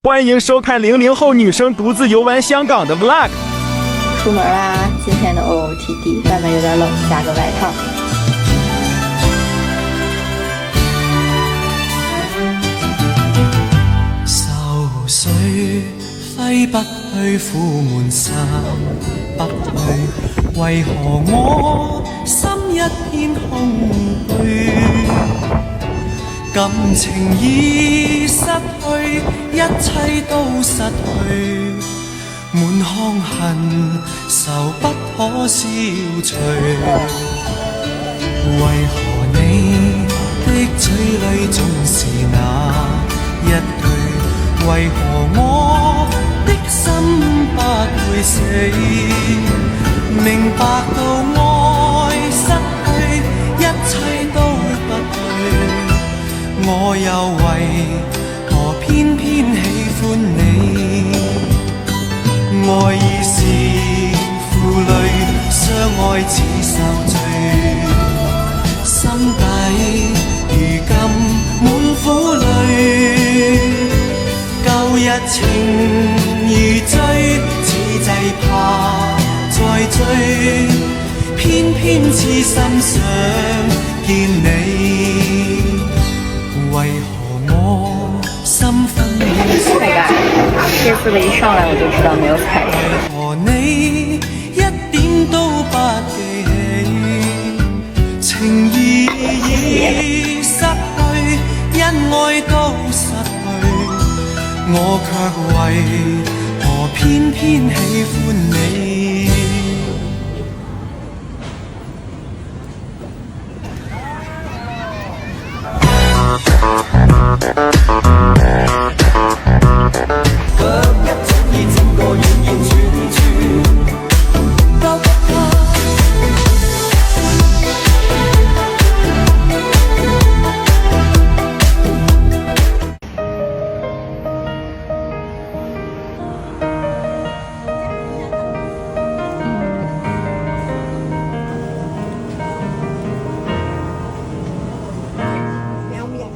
欢迎收看00后女生独自游玩香港的 vlog。出门啦！今天的 OOTD， 外面有点冷，加个外套。愁緒揮不去，苦悶散不去，為何我心一片空虛？感情已失去，一切都失去，滿腔恨愁不可消除。為何你的嘴裏總是那一句？為何我的心不會死？明白到愛失去，一切都不對。我又為何偏偏喜歡你？愛已是負累，相愛似受罪，心底如今滿苦淚。舊日情如醉，此際怕再追，偏偏痴心想見你。為何我心分彩感，这次的一上来我就知道没有彩感。為何你一點都不記起？情義已失去，因愛都失去，我卻為何偏偏喜歡你？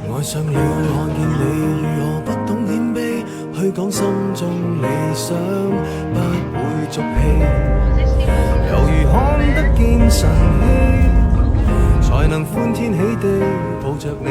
愛上了看見你如何不懂謙卑，去講心中理想不會俗氣，猶如看得見晨曦，才能歡天喜地抱着你。